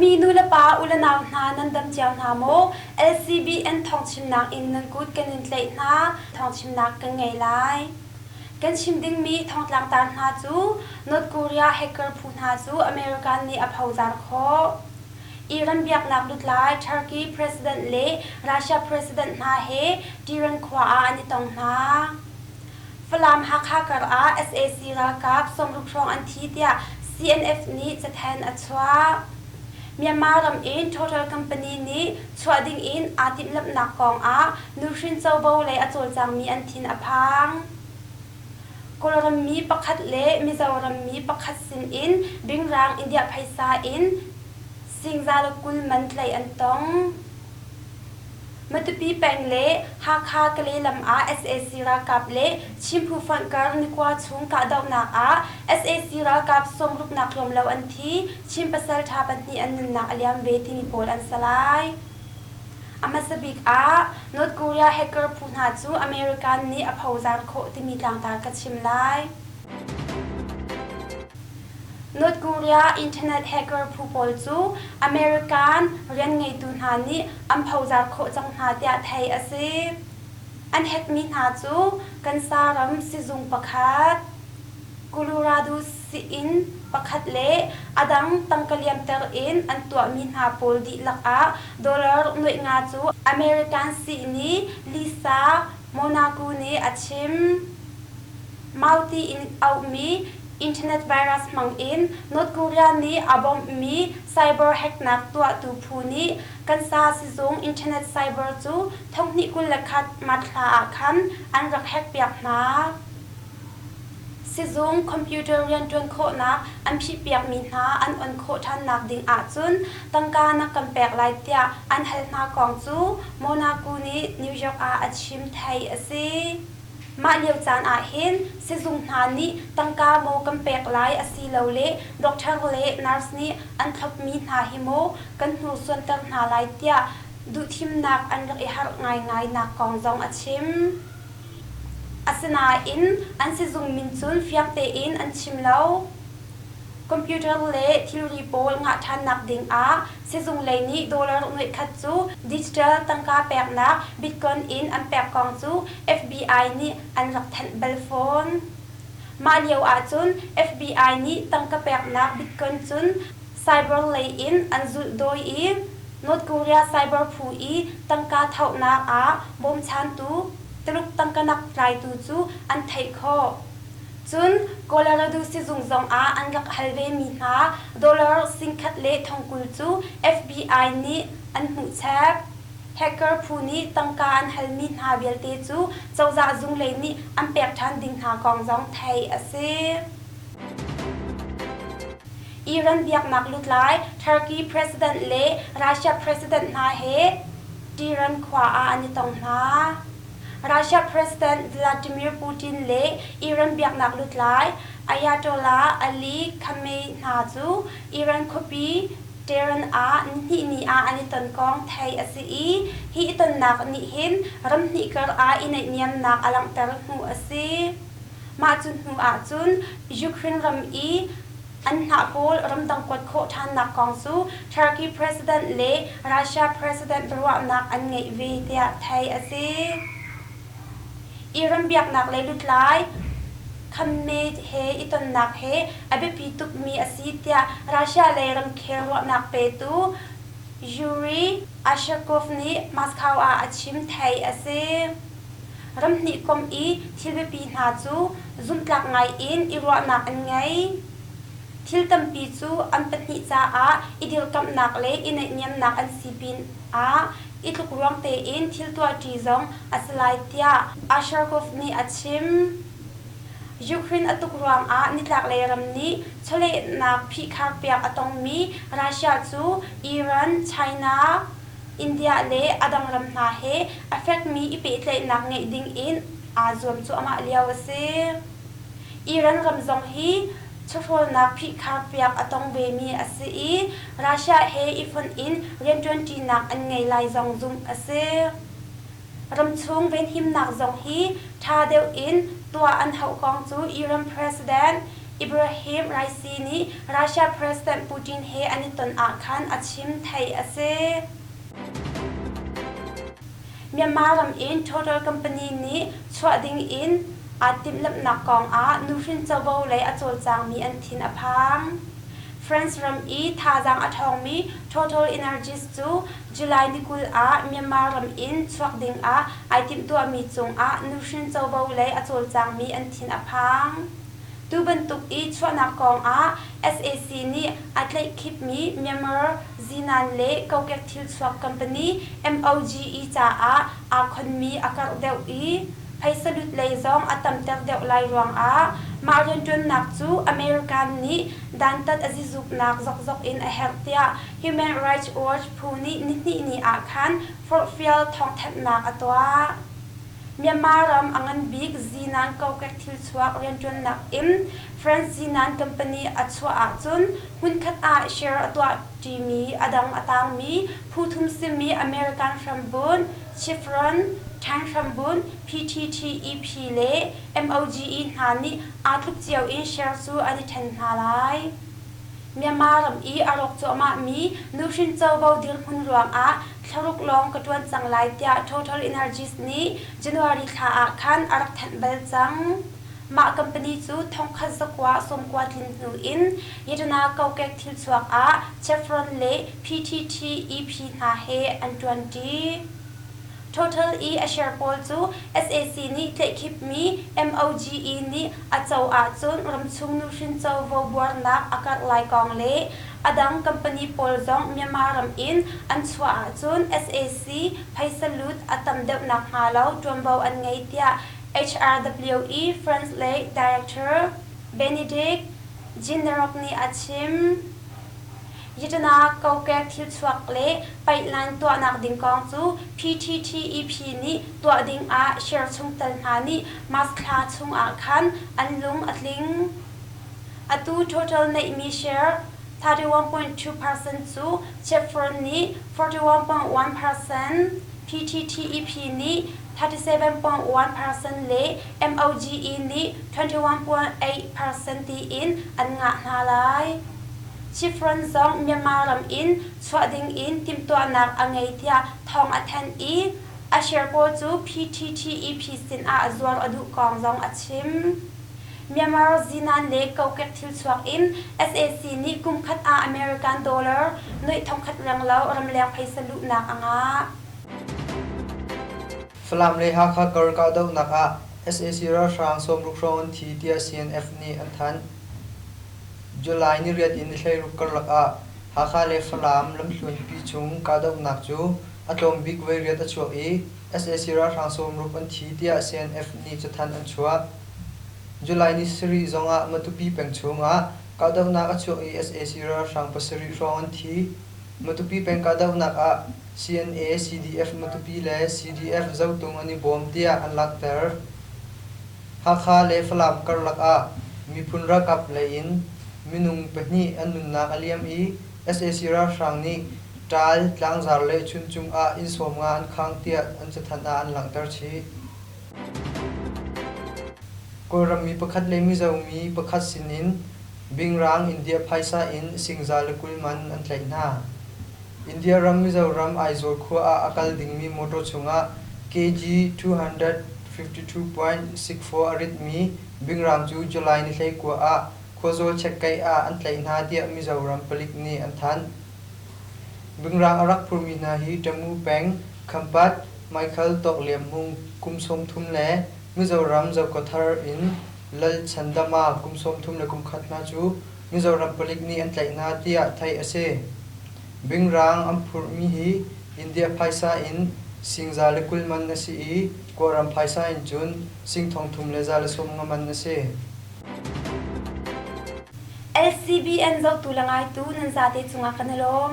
มีนูละปาอุลนาวนานันดำเจียวนาโม LCBN ทองชิมนักอินนังกุดกันนินเลยนาทองชิมนักกันไงไลกันชิมดิ้งมีทองหลังตานาจูนอร์ทโคเรียแฮกเกอร์พูนาจูอเมริกันนี่อภัยจารโคอิรันเบียกนักดุดไลทัร์กีประธานาธิบดีรัสเซียประธานาธิบดีนาเฮดีรันขวาอันนี้ตองนาฝรั่งฮักฮักกร์SAC รักับสมรุปรองอันที่เดีย CNF นี้จะแทนอัชวาเมียนมารำอิน Total Company นี้ชวดิ่งอินอาทิตย์ลับนักกองนูชินเจ้าเบาเลยอโจลจังมีอันทินอพังกลรมีประคัดเละมิจาวรมีประคัดสินอินบิงรางอินเดียไพซาอินสิงซาลกุลมันเลยอันตองมาตุปีแปงเละฮักฮักเลยลำSAC รักับเละชิมผู้ฟังการนึกว่าชุงกะดาวนักSAC รักับสมรูปนักลมเลวอันที่ชิมประสาทาบันนี้อันนักอเลียมเวทีนิโพลอันสลายอามาสบิกนอร์ทโคเรียแฮกเกอร์พูนาจูอเมริกันนี่อภัยจารโคที่มีต่างตากัดชิมไลนอร์ทโคเรียอินเทอร์เน็ตแฮกเกอร์ผู้ปอลจูอเมริกันเรียนไงตุนหานี่อัมภัยจารโคจังหาเดียไทยอาศิอันแฮกมีนาจูกันสารัมซิซุงประคัดโคโลราโดซีอินประคัดเละอดังตังกเลียมเตอร์อินอันตัวมีนาโพลดิลักดอลลาร์หน่วยงานจูอเมริกันซีนีลิซาโมนากูนีอาชิมมาลตีอินเอามีอินเทอร์เน็ตไวรัสมังอินนอร์ทโคเรียนี้อบอมมีไซเบอร์แฮกนักตัวตูพูนี้กันซาซิซงอินเทอร์เน็ตไซเบอร์จูท่องนิกุลคัดมัดลาคันอันรักแฮกเปียกนาซิซงคอมพิวเตอร์เรียนจนโคนักอันพิเปียกมีนาอันอันโคทันนักดิ่งอาจุนตั้งการนักกำแปกลายเตียอันเฮลนากองจูโมนากูนี้นิวยอร์กอาชิมไทยอซีมาเลียวจานเห็นซิซุงนานี้ตั้งกาโมกำเปกไลอซีเลวเล่ด็อกเตอร์เล่นัสนี้อันทับมีนาฮิโมกันหูส่วนตั้งนาไลเตียดูทิมนักอันรักหักง่ายนักกองจองอาชิมอาสนาอินอันซิซุงมินซุนฟิยมเตอินอันชิมเลวคอมพิวเตอร์เล่ที่รีโพลงะทันนักดิ่งซิซุงเลนี้ดอลลาร์หน่วยคัดจูดิจิทัลตั้งกาแปกนักบิตคอยน์อินอันแปกกองจู FBI นี่อันรักแทนเบลโฟนมาเลียวจุน FBI นี่ตั้งกาแปกนักบิตคอยน์จุนไซเบอร์เลอินอันจุดโดยนอร์ทโคเรียไซเบอร์ผู้ตั้งกาเท่านักบอมชันตูตลุกตั้งกานักไรตูจูอันไทยข้อจุนโคลาราโดซิซุงซองอันรักฮัลเวมีนาดอลลาร์สิงคัดเล่ทองกุลจู FBI นี่อันหูแชกแฮกเกอร์ผู้นี้ตั้งการฮัลมีนาเบียลเตจูเจ้าจ่าซุงเลยนี่อันเปียกทันดิ่งหากองจองไทยอาเซีอิรันเบียกนักลุดไลทัร์กีประธานาธิบดีรัสเซียประธานาธิบดีนาเฮดีรันขวาอันนี้ตองนารัสเซียประธานาธิบดีวลาดิเมียร์ปูตินเล่อิรันเบียกนักลุดไลอายาโตลาอาลีคาเมนาจูอิรันคบีเดรันนี่นี่อันนี้ต้นกองไทยอาซีฮีต้นนักนี่เห็นรำนี่กระอินเนียมนักอลังตรหูอาซีมาจุนหูจุนยูเครนรำอันนักโพลรำดังกวดโคทันนักกองซูทัร์กีประธานาธิบดีรัสเซียประธานาธิบดีประวัตินักอันไงเวทีไทยอาซีอิรันเบียกนักเลยลุดไลคันเมดเฮอิตนนักเฮอเบปีตุกมีอาศิตยารัสเซียเลยรังเครวนักเปตูยูรีอาชาโกฟนีมาสคาวอาชิมไทยอาเซรัมนิคมทิลเบปีนาจูซุมตักไงอินอิรวนักอันไงทิลตัมปีจูอันปนิจาอิดิลกัมนักเลอินเนียมนักอันซีปินอิทุกรวงเตอินทิลตัวจีซองอัสไลเตียอาชาโกฟนีอาชิมยูเครนอตุกรวงนิลักเลรัมนี้ชเลนักพิคาร์เปียกอตองมีรัสเซียจูอิรันไชน่าอินเดียเลอดังรัมนาเฮอเฟกมีอิเปตเลนักเงยดิงอินจวมจูอามาเลียวเซอิรันรัมซองฮีชโฟลนักพิคาร์เปียกอตองเวมีอาซีรัสเซียเฮอิฟอนอินเรียนจวนจีนักอันไงไลซองซุมอาเซรัมชงเวนหิมนักซองฮีทาเดลอินตัวอันเฮากองจูอิรันประธานาธิบดี Ibrahim Raisi ni Russia President Putin he aniton akhan achim thai ase Myanmar ram in total company ni chwading in atim lap nakong a nufrin chawo lei achol chang mi an thin aphang France ram e thajang athong mi total energies chu July nikul a Myanmar ram in chwading a atim tu mi chung a nufrin chawo lei achol chang mi an thin aphang tu bentuk i chwana kong a SAC ni atlai khip mi Myanmar zinan le kokek thil chwak company MOGE cha a khon mi akar deu i phaisalut lei zong atam tek deu lai ruang a marian tun nak chu American ni dantat azizuk nak zok zok in a hertia Human Rights Watch phuni ni a khan for fiel thong that nak atwa Myanmar ram angan big zinan kokek thil chwak rian tun nak im France zinan company achwa a chun hun khat a share atwa timi adang atang mi phuthum simi American from bun Chevron Tang from bun PTTEP le MOGE hani atluk chiao in share chu ani than halai Myanmar ram i arok choma mi nufrin chawbo dil hun ruang a tharuk long katwan changlai tia total energies ni January kha a khan arak than bel chang ma company chu thong kha zakwa somkwa thin nu in yedana kokek thil chuak a Chevron le PTTEP na he an 20 Total e a share pol chu SAC ni tlai khip mi MOGE ni achau a chun ram chung nu hrin chau vo buar nak akat lai kong le adang company pol zong Myanmar ram in an chwa a chun SAC phaisalut atam deuh nak halo twambo an ngai tia HRWE France le Director Benedict Jinrok ni achim Yitana kokek thil chwak le pipeline to nak ding kong chu PTTEP ni to ding a share chung tal na ni mas kha chung a khan an lung atling atu total nei mi share 31.2% chu Chevron ni 41.1% PTTEP ni 37.1% le MOGE ni 21.8% ti in an nga na lai Chevron zong Myanmar ram in chwading in tim to nak angai tia thong athan i a share po chu PTTEP sin a azwar adu kong zong achim Myanmar zinan le kokek thil chwak in SAC ni kum khat a American dollar noi thong khat rang lo ram leng phaisalu nak anga Flam le ha kha kar ka do naka SAC ra rang som ruk ron thi tia CNF ni an than July ni riat in hlei ruk kar laka ha kha le flam lam hlun pi chung ka do nak chu atom big way riat a chu e SAC ra rang som ruk an thi tia CNF ni chathan an chua July ni sri zonga matupi peng chunga ka do nak a chu e SAC ra rang pasari ron thi matupi peng ka do nak a CNA CDF matupi le CDF zautung ani bom tia an lakter ha kha le flam kar laka mi phunra kap le in minung pahni anun na aliam i SAC ra rang ni tal tlang zar le chun chung a in som nga an khang tia an chathan a an langtar chi koram mi pakhat le mi zau mi pakhat sinin bingrang India phaisa in singza le kulman an tlaina India ram mi zau ram aizor khua a akal ding mi moto chunga kg 252.64 arit mi bingrang chu July ni hlei kwa a khozol chekai a an tlaina dia mi zau ram palik ni an than bingrang arak phurmi na hi tamu peng khampat Michael Toklem mung kumsom thum le mi zau ram zau kothar in lal chandama kumsom thum le kum khatna chu mi zau ram palik ni an tlaina tia thai ase bingrang amphur mi hi India phaisa in singza le kulman na si i koram phaisa in jun singthong thum le za le som ngaman na se LCBN zo tulangai tu nan zate chunga kanalom